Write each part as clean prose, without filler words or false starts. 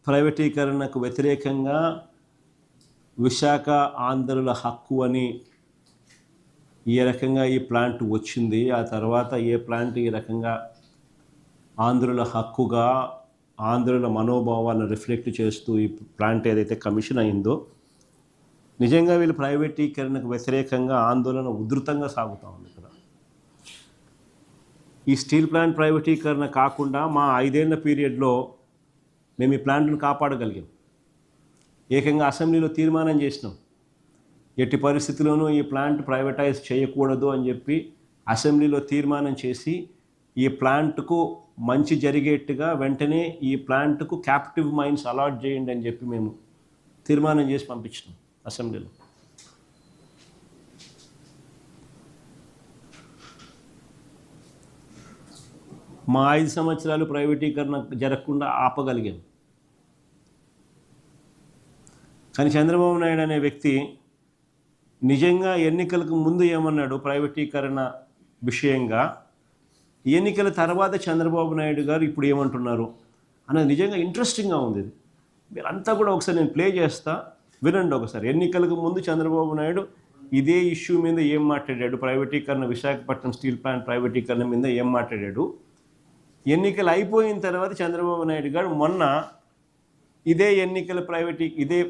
ప్రైవేటీకరణకు వ్యతిరేకంగా విశాఖ ఆంధ్రుల హక్కు అని ఏ రకంగా ఈ ప్లాంట్ వచ్చింది, ఆ తర్వాత ఏ ప్లాంట్ ఈ రకంగా ఆంధ్రుల హక్కుగా ఆంధ్రుల మనోభావాలను రిఫ్లెక్ట్ చేస్తూ ఈ ప్లాంట్ ఏదైతే కమిషన్ అయిందో, నిజంగా వీళ్ళు ప్రైవేటీకరణకు వ్యతిరేకంగా ఆందోళన ఉధృతంగా సాగుతూ ఉంది ఇక్కడ. ఈ స్టీల్ ప్లాంట్ ప్రైవేటీకరణ కాకుండా మా 5 ఏళ్ల పీరియడ్లో మేము ఈ ప్లాంట్ను కాపాడగలిగాం. ఏకంగా అసెంబ్లీలో తీర్మానం చేసినాం, ఎట్టి పరిస్థితుల్లోనూ ఈ ప్లాంట్ ప్రైవేటైజ్ చేయకూడదు అని చెప్పి అసెంబ్లీలో తీర్మానం చేసి ఈ ప్లాంట్కు మంచి జరిగేట్టుగా వెంటనే ఈ ప్లాంట్కు క్యాప్టివ్ మైన్స్ అలాట్ చేయండి అని చెప్పి మేము తీర్మానం చేసి పంపించినాం అసెంబ్లీలో. మా 5 సంవత్సరాలు ప్రైవేటీకరణ జరగకుండా ఆపగలిగాం. కానీ చంద్రబాబు నాయుడు అనే వ్యక్తి నిజంగా ఎన్నికలకు ముందు ఏమన్నాడు ప్రైవేటీకరణ విషయంగా, ఎన్నికల తర్వాత చంద్రబాబు నాయుడు గారు ఇప్పుడు ఏమంటున్నారు అనేది నిజంగా ఇంట్రెస్టింగ్గా ఉంది. ఇది మీరంతా కూడా ఒకసారి నేను ప్లే చేస్తా, వినండి ఒకసారి. ఎన్నికలకు ముందు చంద్రబాబు నాయుడు ఇదే ఇష్యూ మీద ఏం మాట్లాడాడు, ప్రైవేటీకరణ విశాఖపట్నం స్టీల్ ప్లాంట్ ప్రైవేటీకరణ మీద ఏం మాట్లాడాడు, ఎన్నికలు అయిపోయిన తర్వాత చంద్రబాబు నాయుడు గారు మొన్న ఇదే ఎన్నికల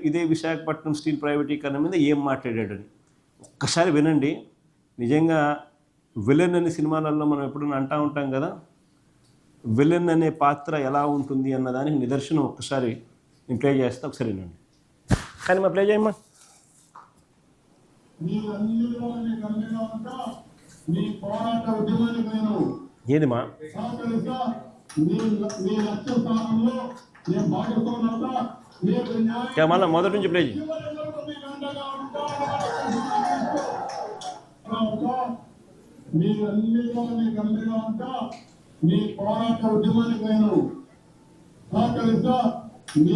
ఇదే విశాఖపట్నం స్టీల్ ప్రైవేటీకరణ మీద ఏం మాట్లాడాడని ఒక్కసారి వినండి. నిజంగా విలన్ అనే సినిమాలలో మనం ఎప్పుడైనా అంటూ ఉంటాం కదా, విలన్ అనే పాత్ర ఎలా ఉంటుంది అన్నదానికి నిదర్శనం ఒక్కసారి నేను ప్లే చేస్తా, ఒకసారి వినండి. కానీ మా ప్లే చేయమ్మా. ఏదిమా మళ్ళా మొదటి నుంచి ప్లే చేయి. మీ పోరాట ఉద్యమానికి నేను సహకరిస్తా, మీ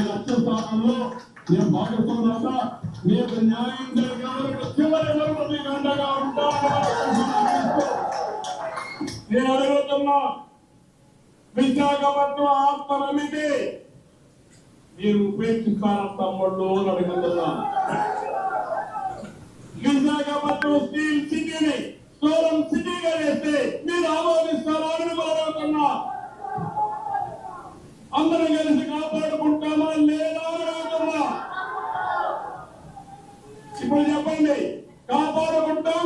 లక్ష్య స్థానంలో నేను భాగస్వామ్యులవుతా, మీకు న్యాయం జరిగే చివరి వరకు మీకు అండగా ఉంటా. నేను అడుగుతున్నా, విశాఖపట్నం ఆత్మనమితి మీరు ఉపేక్షిస్తారా తమ్ముళ్ళు అని అడుగుతున్నా. విశాఖపట్నం స్టీల్ సిటీని సోలం సిటీగా చేస్తే మీరు ఆమోదిస్తారా అని అడుగుతున్నా. అందరం కలిసి కాపాడుకుంటామా లేదా అని అడుగుతున్నా. ఇప్పుడు చెప్పండి, కాపాడుకుంటాం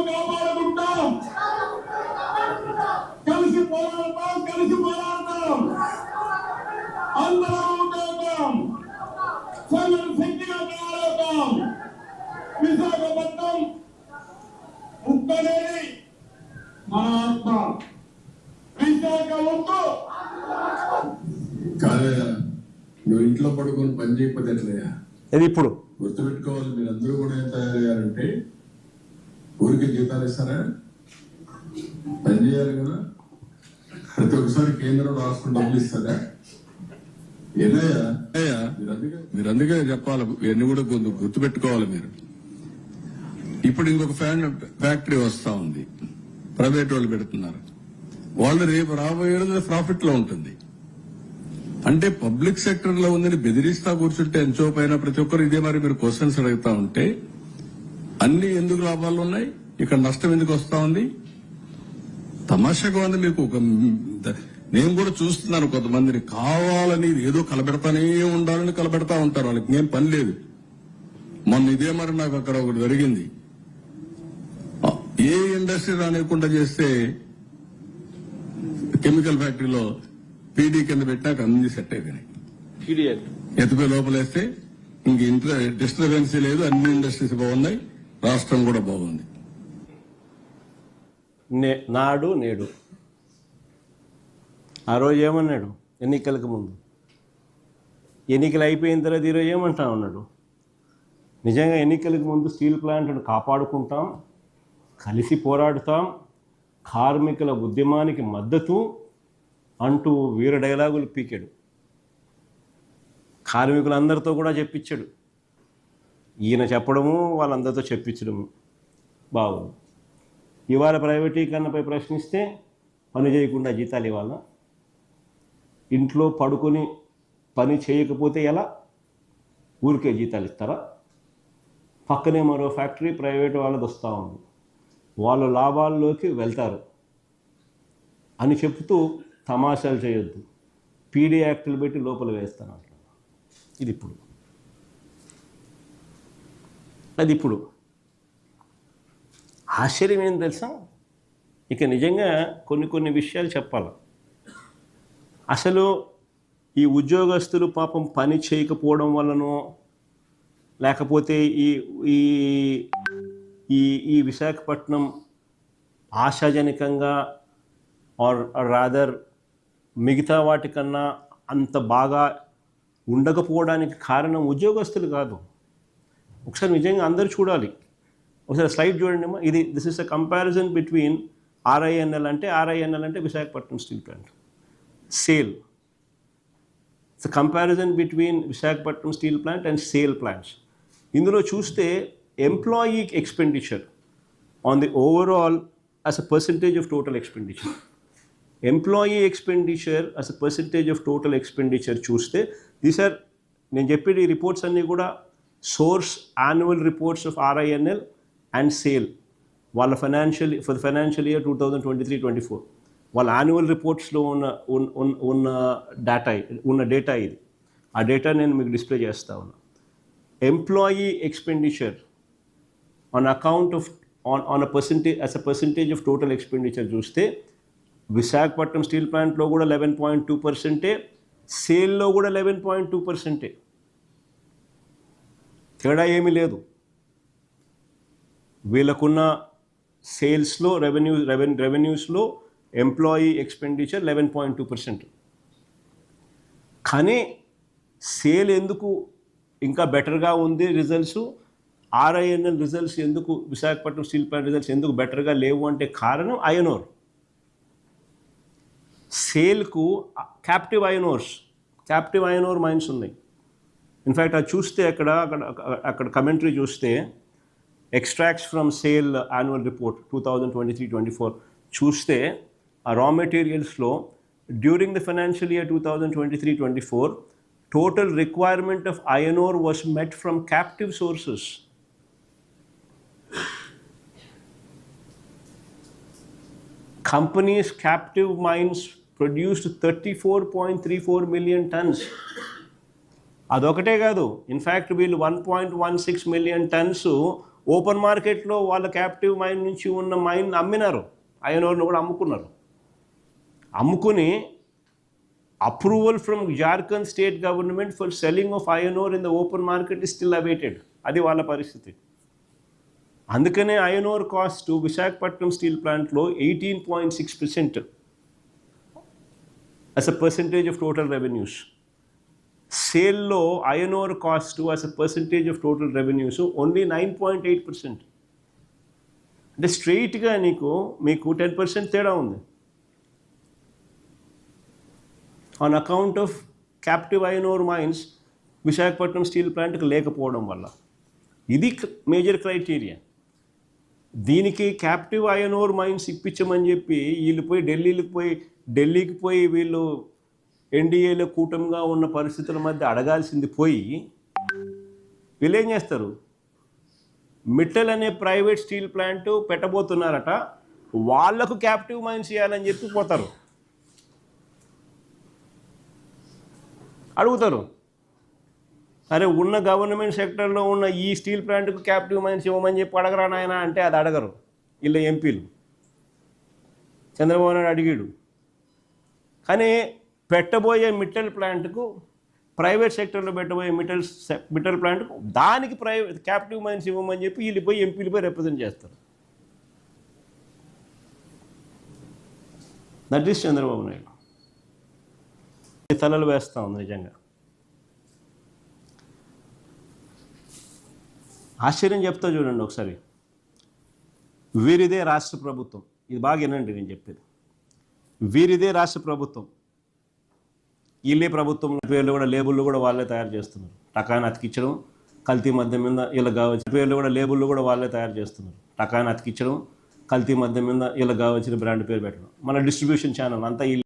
కలిసి పోరాడతాం అందరం ఉంటాం, సంఘం శక్తిగా తయారవుతాం. విశాఖపట్నం ముక్కలేని మన ఆత్మ, విశాఖ ఉక్కు. కాదయా, నువ్వు ఇంట్లో పడుకొని పని చేయకపోతే ఎట్లయ్యా? అది ఇప్పుడు గుర్తుపెట్టుకోవాలి, మీరందరూ కూడా ఏం తయారయ్యారంటే ఊరికి జీతాలు ఇస్తారా? పని చేయాలి కదా. ప్రతి ఒక్కసారి కేంద్రం రాష్ట్రం డబ్బులు ఇస్తారా? ఏదయ్యా మీరు అందుకే చెప్పాలి, ఇవన్నీ కూడా గుర్తుపెట్టుకోవాలి మీరు. ఇప్పుడు ఇంకొక ఫ్యాక్టరీ వస్తా ఉంది, ప్రైవేట్ వాళ్ళు పెడుతున్నారు. వాళ్ళు రేపు రాబోయే ప్రాఫిట్ లో ఉంటుంది. అంటే పబ్లిక్ సెక్టర్ లో ఉందని బెదిరిస్తా కూర్చుంటే ఎంతో పైన ప్రతి ఒక్కరు ఇదే మరి మీరు క్వశ్చన్స్ అడుగుతా ఉంటే అన్ని ఎందుకు లాభాలు ఉన్నాయి, ఇక్కడ నష్టం ఎందుకు వస్తా ఉంది? తమాషాగా ఉంది మీకు. నేను కూడా చూస్తున్నాను, కొంతమందిని కావాలని ఏదో కలబెడతానే ఉండాలని కలబెడతా ఉంటారు. వాళ్ళకి ఏం పని లేదు. మొన్న ఇదే మరి నాకు అక్కడ ఒకటి జరిగింది. ఏ ఇండస్ట్రీ రానివ్వకుండా చేస్తే కెమికల్ ఫ్యాక్టరీలో పీడీ కింద పెట్టినాక అన్ని సెట్ అయిపోయినాయి. ఎత్తిపోయి లోపలేస్తే ఇంక డిస్టర్బెన్సీ లేదు, అన్ని ఇండస్ట్రీస్ బాగున్నాయి, రాష్ట్రం కూడా బాగుంది. నాడు నేడు ఆ రోజు ఏమన్నాడు ఎన్నికలకు ముందు, ఎన్నికలు అయిపోయిన తర్వాత ఈరోజు ఏమంటా ఉన్నాడు? నిజంగా ఎన్నికలకు ముందు స్టీల్ ప్లాంట్ను కాపాడుకుంటాం, కలిసి పోరాడుతాం, కార్మికుల ఉద్యమానికి మద్దతు అంటూ వీర డైలాగులు పీకాడు. కార్మికులందరితో కూడా చెప్పించాడు. ఈయన చెప్పడము వాళ్ళందరితో చెప్పించడము బాగుంది. ఇవాళ ప్రైవేటీకరణపై ప్రశ్నిస్తే పని చేయకుండా జీతాలు ఇవ్వాలా, ఇంట్లో పడుకొని పని చేయకపోతే ఎలా? ఊరికే జీతాలు ఇస్తారా? పక్కనే మరో ఫ్యాక్టరీ ప్రైవేట్ వాళ్ళది వస్తూ ఉంది, వాళ్ళు లాభాల్లోకి వెళ్తారు అని చెప్తూ తమాషాలు చేయొద్దు. పీడీ యాక్టులు పెట్టి లోపల వేస్తాను అట్లా. అది ఇప్పుడు ఆశ్చర్యం ఏం తెలుసా? ఇక నిజంగా కొన్ని విషయాలు చెప్పాలి. అసలు ఈ ఉద్యోగస్తులు పాపం పని చేయకపోవడం వల్లనో, లేకపోతే ఈ ఈ ఈ విశాఖపట్నం ఆశాజనకంగా ఆర్ రాదర్ మిగతా వాటికన్నా అంత బాగా ఉండకపోవడానికి కారణం ఉద్యోగస్తులు కాదు. ఒకసారి నిజంగా అందరూ చూడాలి. ఒకసారి స్లైడ్ చూడండి అమ్మా. This is a comparison between RINL అంటే Visakhapatnam steel plant SAIL. It's a comparison between Visakhapatnam steel plant and SAIL plants. ఇందులో చూస్తే employee expenditure on the overall as a percentage of total expenditure, employee expenditure as a percentage of total expenditure చూస్తే నేను చెప్పేది ఈ reports అన్నీ కూడా source annual reports of RINL and SAIL వాళ్ళ for financial year 2023-24 వాళ్ళ యాన్యువల్ రిపోర్ట్స్లో ఉన్న data ఇది. ఆ డేటా నేను మీకు డిస్ప్లే చేస్తా ఉన్నా. Employee expenditure on account of on as a percentage of total expenditure చూస్తే విశాఖపట్నం స్టీల్ ప్లాంట్లో కూడా 11.2%, సేల్లో కూడా 11.2%. తేడా ఏమీ లేదు. వీళ్ళకున్న సేల్స్లో రెవెన్యూస్లో ఎంప్లాయీ ఎక్స్పెండిచర్ 11.2%. కానీ సేల్ ఎందుకు ఇంకా బెటర్గా ఉంది రిజల్ట్స్, ఆర్ఐఎన్ఎల్ రిజల్ట్స్ ఎందుకు, విశాఖపట్నం స్టీల్ ప్లాంట్ రిజల్ట్స్ ఎందుకు బెటర్గా లేవు అంటే కారణం ఐరన్. సేల్కు క్యాప్టివ్ ఐరన్ ఓర్ మైన్స్ ఉన్నాయి. ఇన్ఫ్యాక్ట్ అది చూస్తే అక్కడ కమెంటరీ చూస్తే extracts from SAIL annual report 2023-24 చూస్తే ఆ రా మెటీరియల్స్లో during the financial year 2023-24 total requirement of iron ore was met from captive sources. Companies' captive mines produced 34.34 million tons. అదొకటే కాదు, ఇన్ఫ్యాక్ట్ వీళ్ళు 1.16 million tons ఓపెన్ మార్కెట్లో వాళ్ళ captive mine నుంచి ఉన్న మైన్ అమ్మినారు. ఐరన్ ఓర్ను కూడా అమ్ముకుని approval from Jharkhand state government for selling of iron ore in the open market is still awaited. అది వాళ్ళ పరిస్థితి. అందుకనే iron ore cost Visakhapatnam steel ప్లాంట్లో 18.6% as a percentage of total revenues. సేల్లో iron ore cost as a percentage of total revenues only 9.8%. అంటే స్ట్రెయిట్గా మీకు 10% తేడా ఉంది. On account of captive iron ore mines Visakhapatnam steel ప్లాంట్కి లేకపోవడం వల్ల. ఇది మేజర్ క్రైటీరియా. దీనికి క్యాప్టివ్ ఐరన్ ఓర్ మైన్స్ ఇప్పించమని చెప్పి వీళ్ళు పోయి ఢిల్లీకి పోయి వీళ్ళు ఎన్డీఏలో కూటమిగా ఉన్న పరిస్థితుల మధ్య అడగాల్సింది పోయి వీళ్ళు ఏం చేస్తారు? మిట్టల్ అనే ప్రైవేట్ స్టీల్ ప్లాంట్ పెట్టబోతున్నారట, వాళ్లకు క్యాప్టివ్ మైన్స్ ఇవ్వాలని చెప్పి పోతారు, అడుగుతారు. అరే ఉన్న గవర్నమెంట్ సెక్టర్లో ఉన్న ఈ స్టీల్ ప్లాంట్కు క్యాప్టివ్ మైన్స్ ఇవ్వమని చెప్పి అడగరా నాయన అంటే అది అడగరు వీళ్ళ ఎంపీలు. చంద్రబాబు నాయుడు అడిగాడు. కానీ పెట్టబోయే మిట్టల్ ప్లాంట్కు, ప్రైవేట్ సెక్టర్లో పెట్టబోయే మిట్టల్ ప్లాంట్కు దానికి క్యాప్టివ్ మైన్స్ ఇవ్వమని చెప్పి వీళ్ళు పోయి ఎంపీలు పోయి రిప్రజెంట్ చేస్తారు. That is Chandrababu Naidu. తలలు వేస్తూ ఉంది నిజంగా. ఆశ్చర్యం చెప్తా చూడండి ఒకసారి. వీరిదే రాష్ట్ర ప్రభుత్వం. ఇది బాగా వినండి నేను చెప్పేది. వీరిదే రాష్ట్ర ప్రభుత్వం. వీళ్ళే ప్రభుత్వం పేర్లు కూడా లేబుళ్ళు కూడా వాళ్ళే తయారు చేస్తున్నారు. టకాని అతికించడం, కల్తీ మద్యం మీద ఇలా కావచ్చు పేర్లు కూడా లేబుళ్ళు కూడా వాళ్ళే తయారు చేస్తున్నారు. టకాని అతికించడం, కల్తీ మద్యం మీద ఇలా కావచ్చిన బ్రాండ్ పేరు పెట్టడం. మన డిస్ట్రిబ్యూషన్ ఛానల్ అంతా